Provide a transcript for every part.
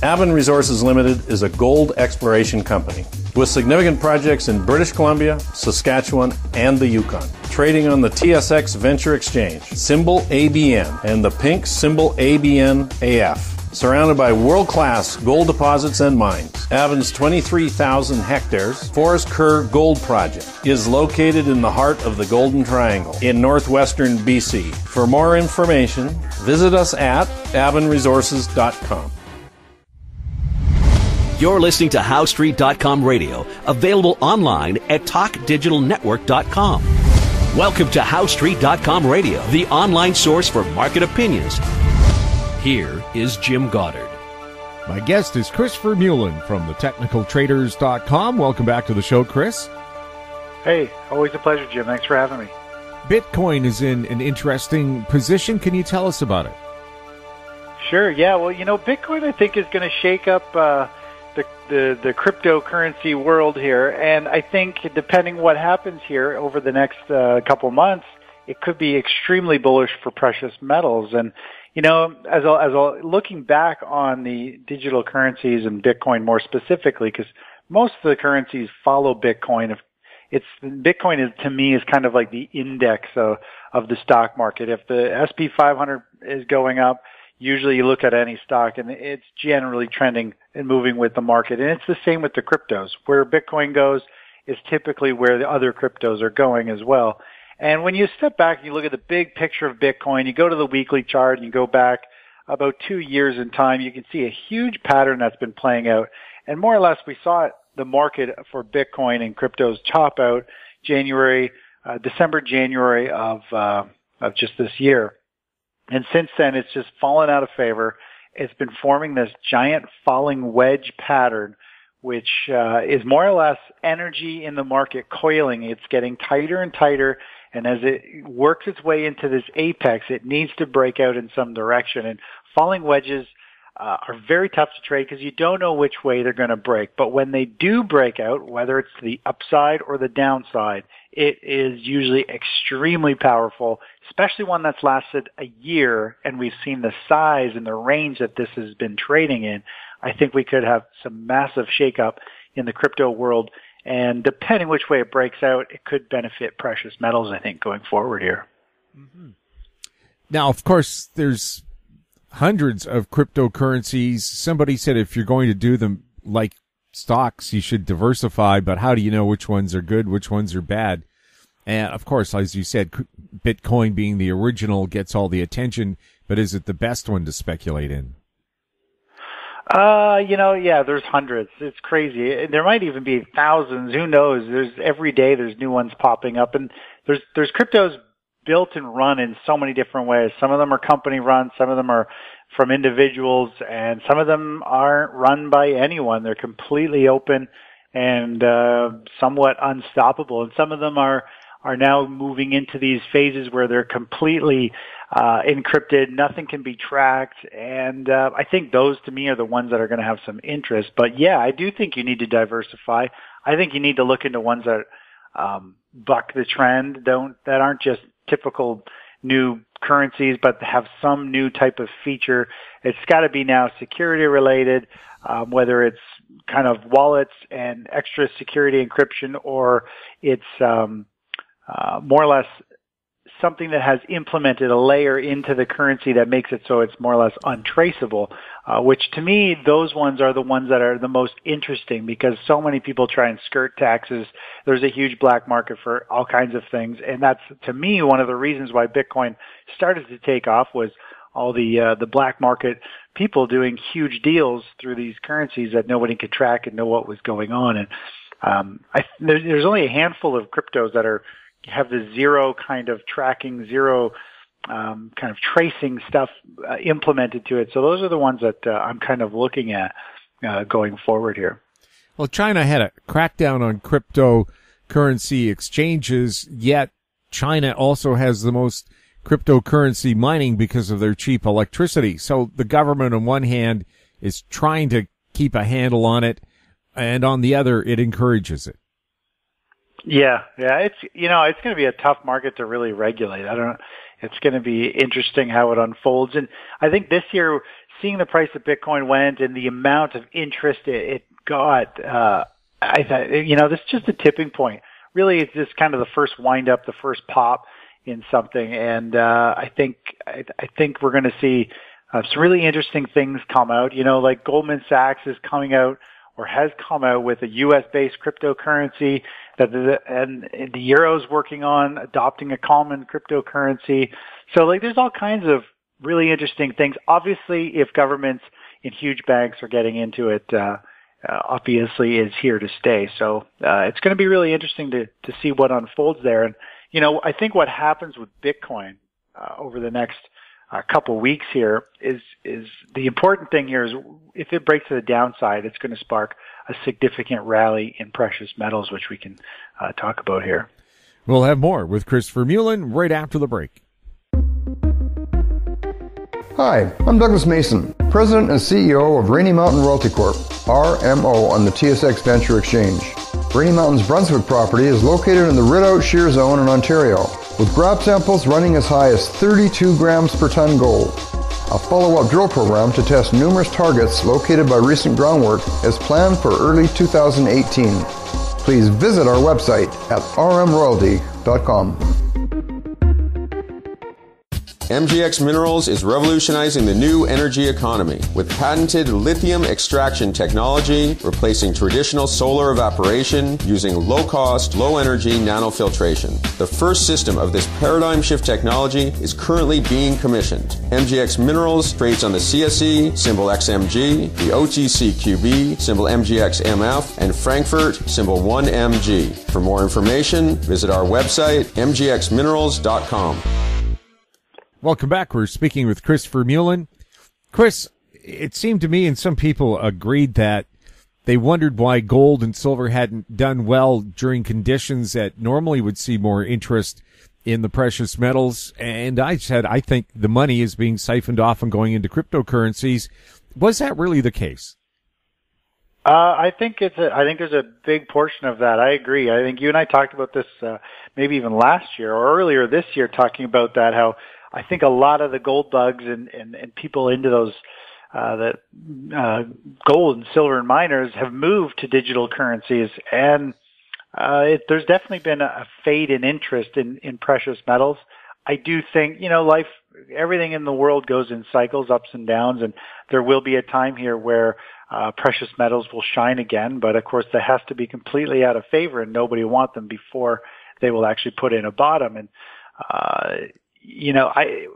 Avon Resources Limited is a gold exploration company with significant projects in British Columbia, Saskatchewan, and the Yukon. Trading on the TSX Venture Exchange, symbol ABN, and the pink symbol ABN-AF. Surrounded by world-class gold deposits and mines, Avon's 23,000 hectares Forest Kerr Gold Project is located in the heart of the Golden Triangle in northwestern BC. For more information, visit us at avonresources.com. You're listening to HowStreet.com radio, available online at TalkDigitalNetwork.com. Welcome to HowStreet.com radio, the online source for market opinions. Here is Jim Goddard. My guest is Chris Vermeulen from thetechnicaltraders.com. Welcome back to the show, Chris. Hey, always a pleasure, Jim. Thanks for having me. Bitcoin is in an interesting position. Can you tell us about it? Sure, yeah. Well, Bitcoin, I think, is going to shake up the cryptocurrency world here. And I think depending what happens here over the next couple months, it could be extremely bullish for precious metals. And looking back on the digital currencies and Bitcoin more specifically, because most of the currencies follow Bitcoin. Bitcoin is, to me, is kind of like the index of the stock market. If the S&P 500 is going up, usually you look at any stock and it's generally trending and moving with the market. And it's the same with the cryptos. Where Bitcoin goes is typically where the other cryptos are going as well. And when you step back and you look at the big picture of Bitcoin, you go to the weekly chart and you go back about 2 years in time, you can see a huge pattern that's been playing out. And more or less, we saw the market for Bitcoin and cryptos top out December, January of just this year. And since then, it's just fallen out of favor. It's been forming this giant falling wedge pattern, which is more or less energy in the market coiling. It's getting tighter and tighter. And as it works its way into this apex, it needs to break out in some direction. And falling wedges are very tough to trade because you don't know which way they're going to break. But when they do break out, whether it's the upside or the downside, it is usually extremely powerful, especially one that's lasted a year. And we've seen the size and the range that this has been trading in. I think we could have some massive shakeup in the crypto world. And depending which way it breaks out, it could benefit precious metals, I think, going forward here. Mm-hmm. Now, of course, there's hundreds of cryptocurrencies. Somebody said if you're going to do them like stocks, you should diversify, but how do you know which ones are good, which ones are bad? And, of course, as you said, Bitcoin being the original gets all the attention, but is it the best one to speculate in? There's hundreds. It's crazy. There might even be thousands. Who knows? Every day there's new ones popping up, and there's cryptos built and run in so many different ways. Some of them are company run, some of them are from individuals, and some of them aren't run by anyone. They're completely open and somewhat unstoppable. And some of them are now moving into these phases where they're completely encrypted. Nothing can be tracked. And I think those, to me, are the ones that are going to have some interest. But, yeah, I do think you need to diversify. I think you need to look into ones that buck the trend, that aren't just typical new currencies, but have some new type of feature. It's got to be now security related, whether it's kind of wallets and extra security encryption, or it's more or less something that has implemented a layer into the currency that makes it so it's more or less untraceable, which to me, those ones are the ones that are the most interesting because so many people try and skirt taxes. There's a huge black market for all kinds of things. And that's, to me, one of the reasons why Bitcoin started to take off was all the black market people doing huge deals through these currencies that nobody could track and know what was going on. And there's only a handful of cryptos that have the zero kind of tracking, zero kind of tracing stuff implemented to it. So those are the ones that I'm kind of looking at going forward here. Well, China had a crackdown on cryptocurrency exchanges, yet China also has the most cryptocurrency mining because of their cheap electricity. So the government on one hand is trying to keep a handle on it, and on the other, it encourages it. Yeah. It's going to be a tough market to really regulate. It's going to be interesting how it unfolds. And I think this year, seeing the price of Bitcoin went and the amount of interest it got, I thought, this is just a tipping point. Really, it's just kind of the first wind up, the first pop in something. And I think we're going to see some really interesting things come out. Like Goldman Sachs is coming out or has come out with a U.S.-based cryptocurrency and the Euro's working on adopting a common cryptocurrency. So there's all kinds of really interesting things. Obviously, if governments and huge banks are getting into it, obviously is here to stay. So it's going to be really interesting to see what unfolds there. And, I think what happens with Bitcoin over the next couple weeks here is the important thing here is if it breaks to the downside, it's going to spark a significant rally in precious metals, which we can talk about here. We'll have more with Chris Vermeulen right after the break. Hi, I'm Douglas Mason, President and CEO of Rainy Mountain Royalty Corp., RMO, on the TSX Venture Exchange. Rainy Mountain's Brunswick property is located in the Rideout Shear Zone in Ontario, with grab samples running as high as 32 grams per ton gold. A follow-up drill program to test numerous targets located by recent groundwork is planned for early 2018. Please visit our website at rmroyalty.com. MGX Minerals is revolutionizing the new energy economy with patented lithium extraction technology, replacing traditional solar evaporation using low-cost, low-energy nanofiltration. The first system of this paradigm shift technology is currently being commissioned. MGX Minerals trades on the CSE, symbol XMG, the OTCQB, symbol MGXMF, and Frankfurt, symbol 1MG. For more information, visit our website, mgxminerals.com. Welcome back. We're speaking with Chris Vermeulen. Chris, it seemed to me and some people agreed that they wondered why gold and silver hadn't done well during conditions that normally would see more interest in the precious metals. And I said, I think the money is being siphoned off and going into cryptocurrencies. Was that really the case? I think there's a big portion of that. I agree. I think you and I talked about this maybe even last year or earlier this year, talking about that, how I think a lot of the gold bugs and people into those gold and silver and miners have moved to digital currencies, and there's definitely been a fade in interest in precious metals. I do think everything in the world goes in cycles, ups and downs, and there will be a time here where precious metals will shine again. But of course, that has to be completely out of favor, and nobody will want them before they will actually put in a bottom. And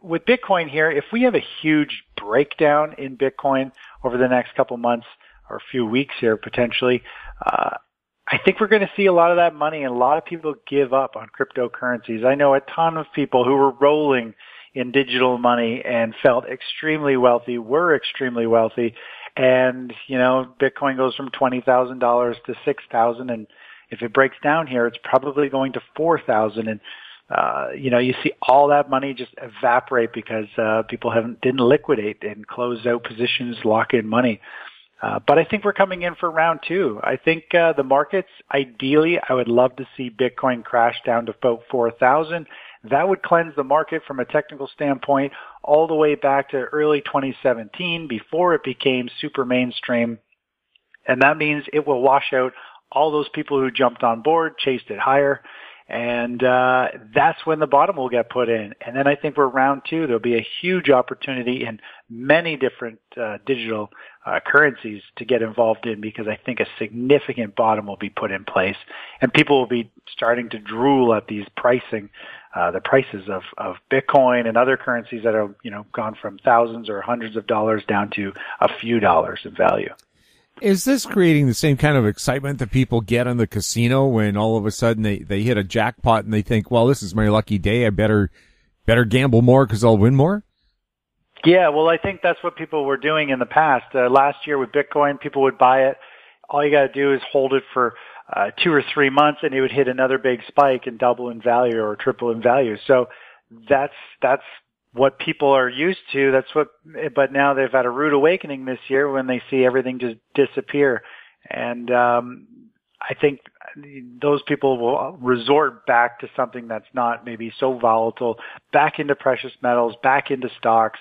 with Bitcoin here, if we have a huge breakdown in Bitcoin over the next couple months or a few weeks here, potentially, I think we're going to see a lot of that money and a lot of people give up on cryptocurrencies. I know a ton of people who were rolling in digital money and felt extremely wealthy, were extremely wealthy. And, Bitcoin goes from $20,000 to $6,000. And if it breaks down here, it's probably going to $4,000. And, you see all that money just evaporate because people didn't liquidate and close out positions, lock in money. But I think we're coming in for round two. I think the markets, ideally, I would love to see Bitcoin crash down to about 4,000. That would cleanse the market from a technical standpoint all the way back to early 2017 before it became super mainstream. And that means it will wash out all those people who jumped on board, chased it higher. And that's when the bottom will get put in. And then I think we're round two. There'll be a huge opportunity in many different digital currencies to get involved in, because I think a significant bottom will be put in place. And people will be starting to drool at these the prices of Bitcoin and other currencies that are, gone from thousands or hundreds of dollars down to a few dollars in value. Is this creating the same kind of excitement that people get in the casino when all of a sudden they hit a jackpot and they think, well, this is my lucky day. I better gamble more because I'll win more? Yeah, well, I think that's what people were doing in the past. Last year with Bitcoin, people would buy it. All you got to do is hold it for 2 or 3 months and it would hit another big spike and double in value or triple in value. So that's what people are used to. But now they've had a rude awakening this year when they see everything just disappear. And I think those people will resort back to something that's not maybe so volatile, back into precious metals, back into stocks.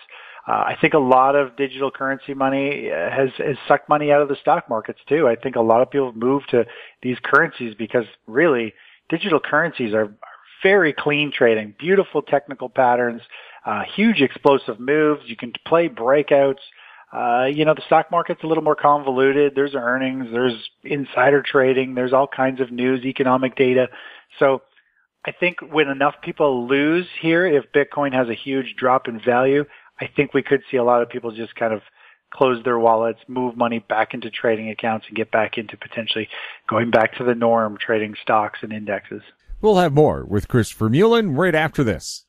I think a lot of digital currency money has sucked money out of the stock markets too. I think a lot of people have moved to these currencies because really digital currencies are very clean trading, beautiful technical patterns, huge explosive moves. You can play breakouts. The stock market's a little more convoluted. There's earnings, there's insider trading, there's all kinds of news, economic data. So I think when enough people lose here, if Bitcoin has a huge drop in value, I think we could see a lot of people just kind of close their wallets, move money back into trading accounts, and get back into potentially going back to the norm, trading stocks and indexes. We'll have more with Chris Vermeulen right after this.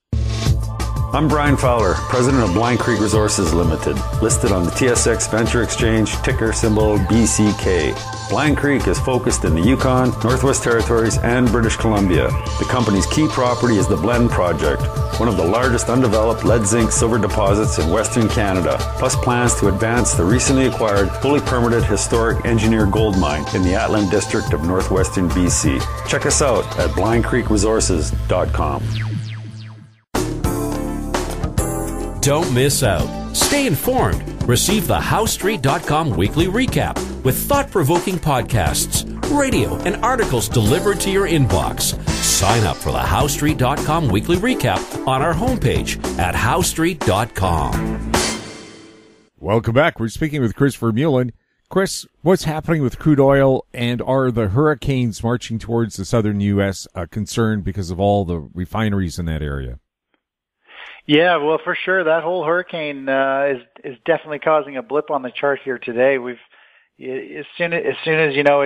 I'm Brian Fowler, president of Blind Creek Resources Limited, listed on the TSX Venture Exchange, ticker symbol BCK. Blind Creek is focused in the Yukon, Northwest Territories, and British Columbia. The company's key property is the Blend Project, one of the largest undeveloped lead zinc silver deposits in Western Canada, plus plans to advance the recently acquired, fully permitted historic Engineer gold mine in the Atlan district of northwestern BC. Check us out at blindcreekresources.com. Don't miss out. Stay informed. Receive the HowStreet.com weekly recap with thought-provoking podcasts, radio, and articles delivered to your inbox. Sign up for the HowStreet.com weekly recap on our homepage at HowStreet.com. Welcome back. We're speaking with Chris Vermeulen. Chris, what's happening with crude oil, and are the hurricanes marching towards the southern U.S. a concern because of all the refineries in that area? Yeah, well, for sure, that whole hurricane is definitely causing a blip on the chart here today. As soon as you know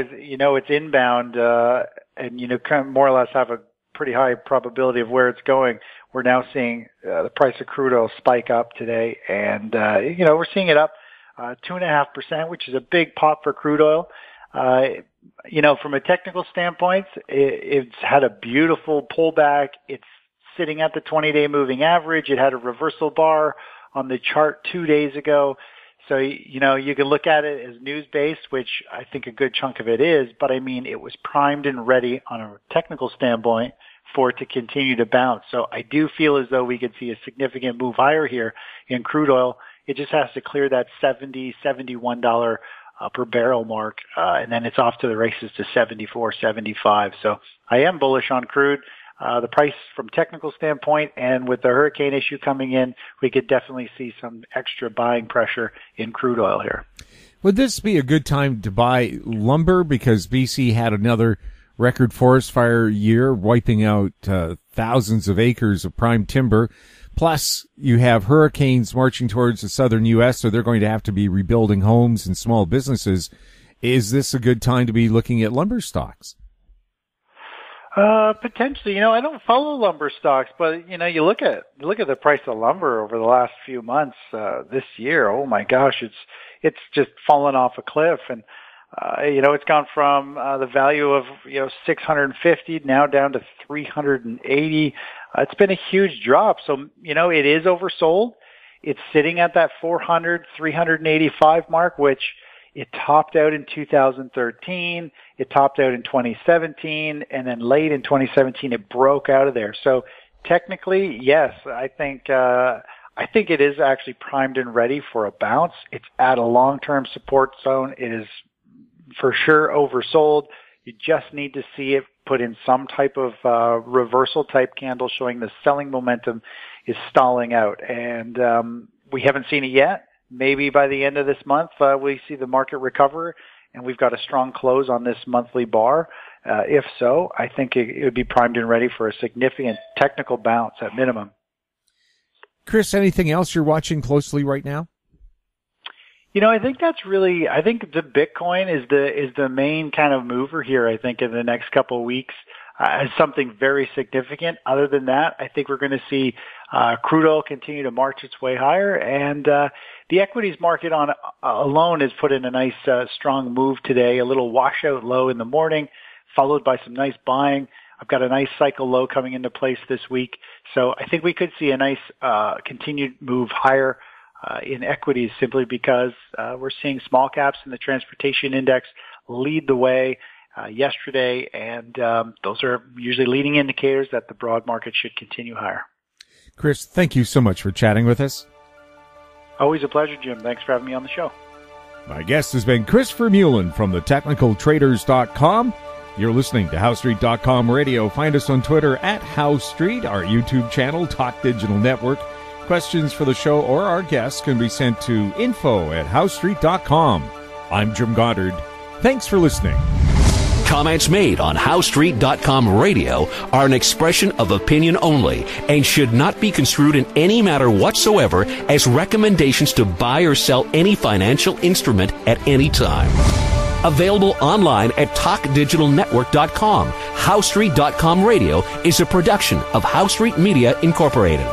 it's inbound, and kind of more or less have a pretty high probability of where it's going, we're now seeing the price of crude oil spike up today, and we're seeing it up 2.5%, which is a big pop for crude oil. From a technical standpoint, it's had a beautiful pullback. It's sitting at the 20-day moving average. It had a reversal bar on the chart 2 days ago. So, you can look at it as news-based, which I think a good chunk of it is, but I mean, it was primed and ready on a technical standpoint for it to continue to bounce. So I do feel as though we could see a significant move higher here in crude oil. It just has to clear that $70, $71 per barrel mark, and then it's off to the races to 74, 75. So I am bullish on crude. The price from technical standpoint, and with the hurricane issue coming in, we could definitely see some extra buying pressure in crude oil here. Would this be a good time to buy lumber, because BC had another record forest fire year, wiping out thousands of acres of prime timber? Plus, you have hurricanes marching towards the southern U.S., so they're going to have to be rebuilding homes and small businesses. Is this a good time to be looking at lumber stocks? Potentially. I don't follow lumber stocks, but you look at the price of lumber over the last few months, this year. Oh my gosh, it's just fallen off a cliff, and it's gone from the value of $650 now down to $380. It's been a huge drop. So it is oversold. It's sitting at that $385 mark, which it topped out in 2013, it topped out in 2017, and then late in 2017 it broke out of there. So technically, yes, I think it is actually primed and ready for a bounce. It's at a long-term support zone. It is for sure oversold. You just need to see it put in some type of reversal type candle showing the selling momentum is stalling out, and we haven't seen it yet. Maybe by the end of this month, we see the market recover, and we've got a strong close on this monthly bar. If so, I think it would be primed and ready for a significant technical bounce at minimum. Chris, anything else you're watching closely right now? I think the Bitcoin is the main kind of mover here, I think, in the next couple of weeks. As something very significant. Other than that, I think we're going to see crude oil continue to march its way higher, and the equities market alone has put in a nice strong move today. A little washout low in the morning, followed by some nice buying. I've got a nice cycle low coming into place this week, so I think we could see a nice continued move higher in equities, simply because we're seeing small caps in the transportation index lead the way yesterday, and those are usually leading indicators that the broad market should continue higher. Chris, thank you so much for chatting with us. Always a pleasure, Jim. Thanks for having me on the show. My guest has been Chris Vermeulen from thetechnicaltraders.com. You're listening to HowStreet.com radio. Find us on Twitter at HowStreet, our YouTube channel, Talk Digital Network. Questions for the show or our guests can be sent to info@HowStreet.com. I'm Jim Goddard. Thanks for listening. Comments made on HowStreet.com radio are an expression of opinion only and should not be construed in any matter whatsoever as recommendations to buy or sell any financial instrument at any time. Available online at TalkDigitalNetwork.com. HowStreet.com radio is a production of HowStreet Media Incorporated.